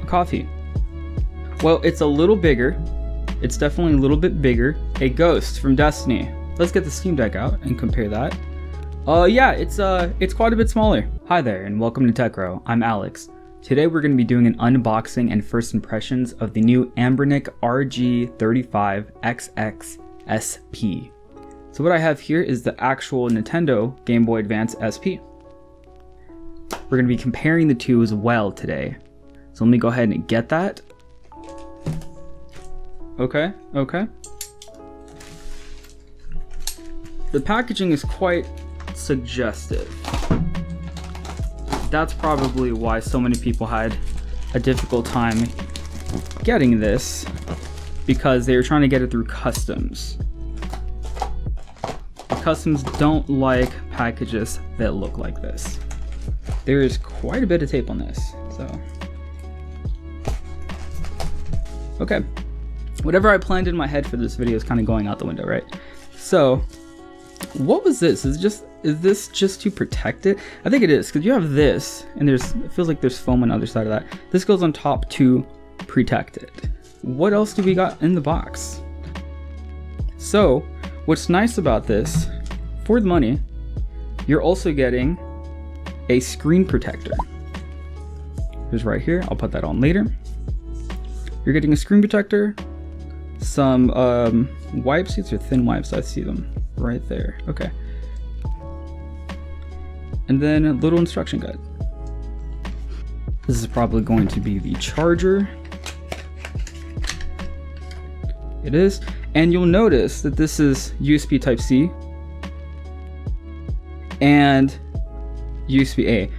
coffee? Well, it's a little bigger. It's definitely a little bit bigger. A ghost from Destiny. Let's get the Steam Deck out and compare that. Yeah, it's quite a bit smaller. Hi there and welcome to TechRow. I'm Alex. Today we're going to be doing an unboxing and first impressions of the new Anbernic RG35XXSP. So what I have here is the actual Nintendo Game Boy Advance SP. We're going to be comparing the two as well today. So let me go ahead and get that. Okay. The packaging is quite suggestive. That's probably why so many people had a difficult time getting this, because they were trying to get it through customs. Customs don't like packages that look like this. There is quite a bit of tape on this, so. Okay. Whatever I planned in my head for this video is kind of going out the window, right? So, what was this? Is this just to protect it? I think it is, because you have this, and it feels like there's foam on the other side of that. This goes on top to protect it. What else do we got in the box? So, what's nice about this, for the money, you're also getting a screen protector. Here's right here, I'll put that on later. You're getting a screen protector, some wipes. These are thin wipes, I see them right there. Okay. And then a little instruction guide. This is probably going to be the charger. It is. And you'll notice that this is USB Type-C and USB-A.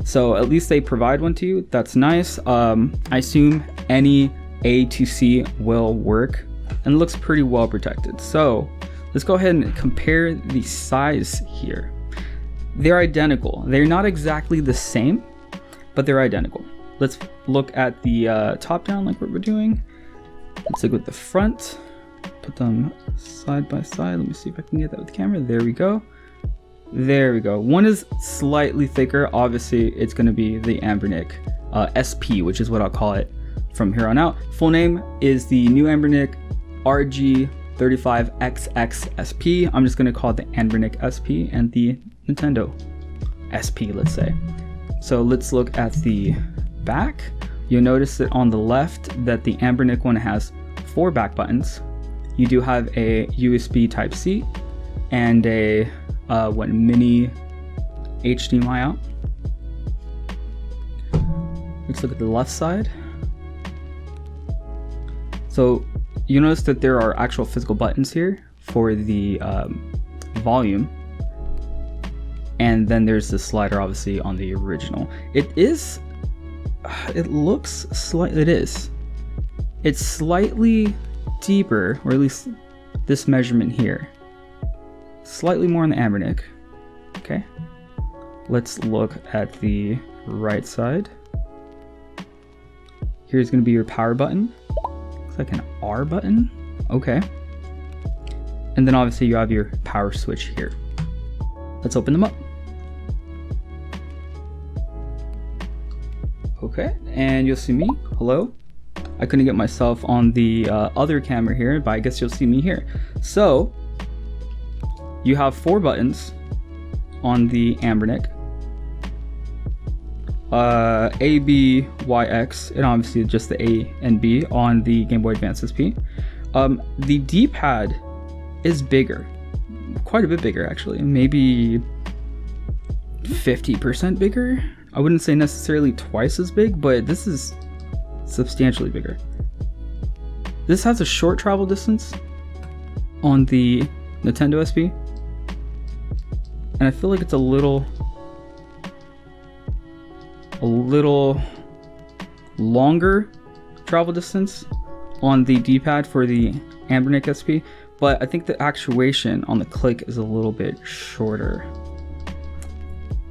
So at least they provide one to you. That's nice. I assume any A to C will work, and it looks pretty well protected. So let's go ahead and compare the size here. They're identical. They're not exactly the same, but they're identical. Let's look at the top down like what we're doing. Let's look at the front. Put them side by side. Let me see if I can get that with the camera. There we go. There we go. One is slightly thicker. Obviously, it's going to be the Anbernic SP, which is what I'll call it from here on out. Full name is the new Anbernic RG35XXSP. I'm just going to call it the Anbernic SP and the Nintendo SP, let's say. So let's look at the back. You'll notice that on the left that the Anbernic one has 4 back buttons. You do have a USB Type-C and a mini HDMI out. Let's look at the left side. So you notice that there are actual physical buttons here for the volume, and then there's the slider obviously on the original. It's slightly deeper, or at least this measurement here, slightly more on the Anbernic. Okay, let's look at the right side. Here's going to be your power button. Looks like an R button. Okay, and then obviously you have your power switch here. Let's open them up. Okay, and you'll see me. Hello. I couldn't get myself on the other camera here, but I guess you'll see me here. So you have 4 buttons on the Anbernic. A, B, Y, X, and obviously just the A and B on the Game Boy Advance SP. The D-pad is bigger, quite a bit bigger actually, maybe 50% bigger. I wouldn't say necessarily twice as big, but this is substantially bigger. This has a short travel distance on the Nintendo SP, and I feel like it's a little longer travel distance on the D-pad for the Anbernic SP, but I think the actuation on the click is a little bit shorter.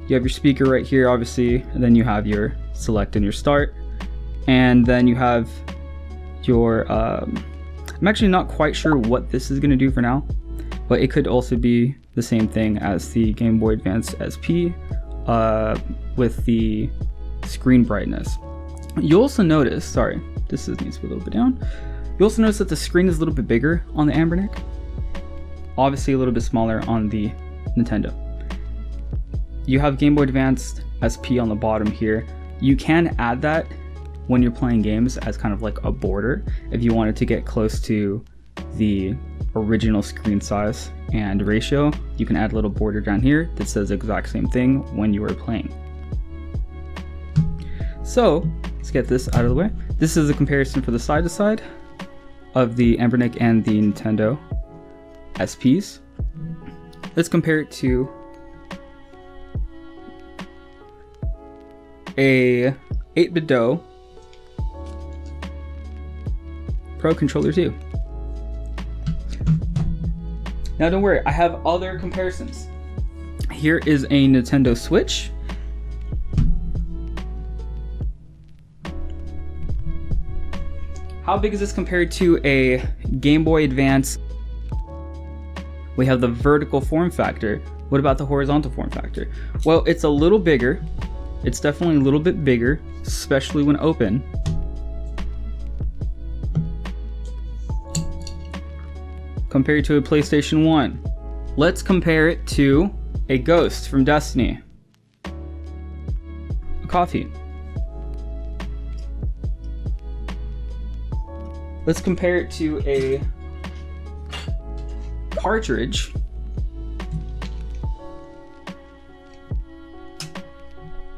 You have your speaker right here, obviously, and then you have your select and your start, and then you have your I'm actually not quite sure what this is going to do for now, but it could also be the same thing as the Game Boy Advance SP with the screen brightness. You also notice, sorry, this needs to be a little bit down. You also notice that the screen is a little bit bigger on the Anbernic. Obviously a little bit smaller on the Nintendo. You have Game Boy Advance SP on the bottom here. You can add that when you're playing games as kind of like a border if you wanted to get close to the original screen size and ratio. You can add a little border down here that says the exact same thing when you are playing. So let's get this out of the way. This is a comparison for the side to side of the Anbernic and the Nintendo SPs. Let's compare it to a 8-bit Do Pro Controller 2. Now don't worry, I have other comparisons. Here is a Nintendo Switch. How big is this compared to a Game Boy Advance? We have the vertical form factor. What about the horizontal form factor? Well, it's a little bigger. It's definitely a little bit bigger, especially when open. Compared to a PlayStation 1. Let's compare it to a Ghost from Destiny. A coffee. Let's compare it to a cartridge.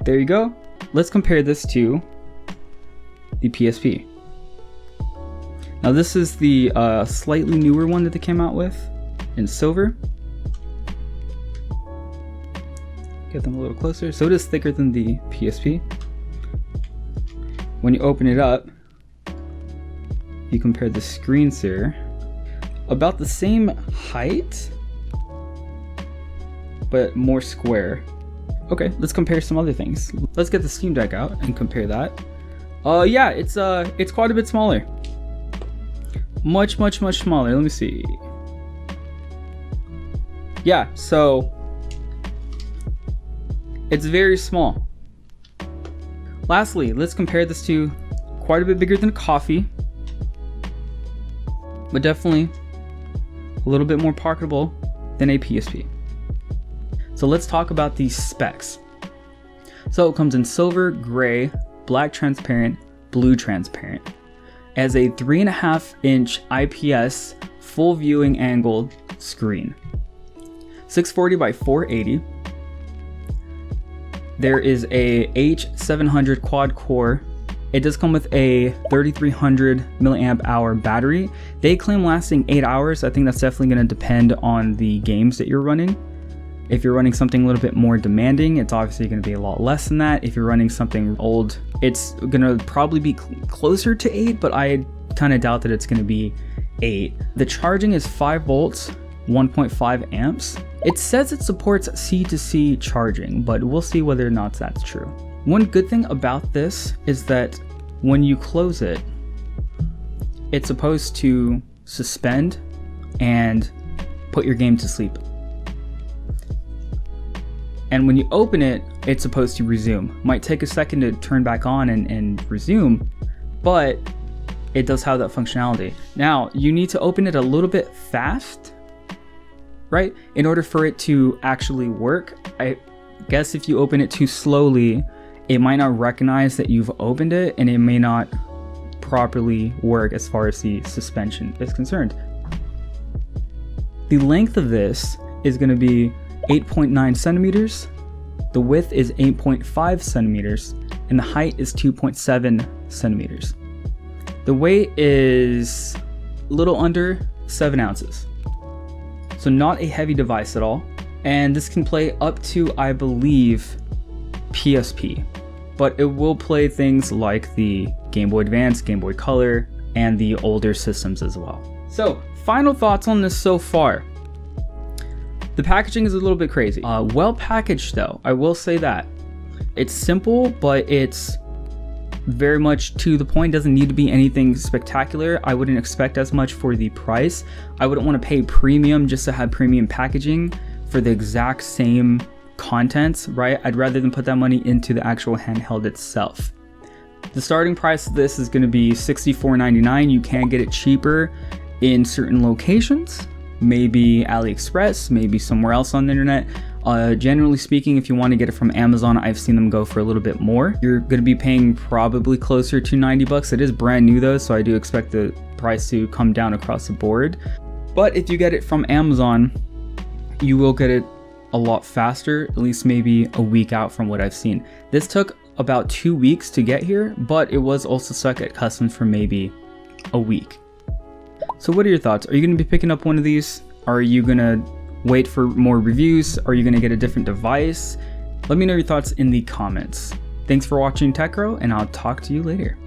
There you go. Let's compare this to the PSP. Now this is the slightly newer one that they came out with in silver. Get them a little closer. So it is thicker than the PSP. When you open it up, you compare the screens here. About the same height, but more square. Okay, let's compare some other things. Let's get the Steam Deck out and compare that. Yeah, it's quite a bit smaller. Much smaller. Let me see. Yeah, so it's very small. Lastly, let's compare this to quite a bit bigger than a coffee, but definitely a little bit more pocketable than a PSP. So let's talk about these specs. So it comes in silver, gray, black transparent, blue transparent. It has a 3.5-inch IPS full viewing angled screen. 640 by 480. There is a H700 quad core. It does come with a 3300 milliamp hour battery. They claim lasting 8 hours. I think that's definitely going to depend on the games that you're running. If you're running something a little bit more demanding, it's obviously going to be a lot less than that. If you're running something old, it's going to probably be closer to 8, but I kind of doubt that it's going to be 8. The charging is 5 volts, 1.5 amps. It says it supports C2C charging, but we'll see whether or not that's true. One good thing about this is that when you close it, it's supposed to suspend and put your game to sleep. And when you open it, it's supposed to resume. Might take a second to turn back on and resume, but it does have that functionality. Now, you need to open it a little bit fast, right? In order for it to actually work. I guess if you open it too slowly, it might not recognize that you've opened it, and it may not properly work as far as the suspension is concerned. The length of this is going to be 8.9 centimeters, the width is 8.5 centimeters, and the height is 2.7 centimeters. The weight is a little under 7 ounces. So not a heavy device at all. And this can play up to, I believe, PSP. But it will play things like the Game Boy Advance, Game Boy Color, and the older systems as well. So, final thoughts on this so far. The packaging is a little bit crazy. Well packaged though, I will say that. It's simple, but it's very much to the point. Doesn't need to be anything spectacular. I wouldn't expect as much for the price. I wouldn't want to pay premium just to have premium packaging for the exact same contents, right? I'd rather than put that money into the actual handheld itself. The starting price of this is going to be $64.99. You can get it cheaper in certain locations, maybe AliExpress, maybe somewhere else on the internet. Generally speaking, if you want to get it from Amazon, I've seen them go for a little bit more. You're going to be paying probably closer to 90 bucks. It is brand new though, so I do expect the price to come down across the board. But if you get it from Amazon, you will get it a lot faster, at least maybe a week out from what I've seen. This took about 2 weeks to get here, but it was also stuck at customs for maybe a week. So what are your thoughts? Are you going to be picking up one of these? Are you going to wait for more reviews? Are you going to get a different device? Let me know your thoughts in the comments. Thanks for watching TechRow, and I'll talk to you later.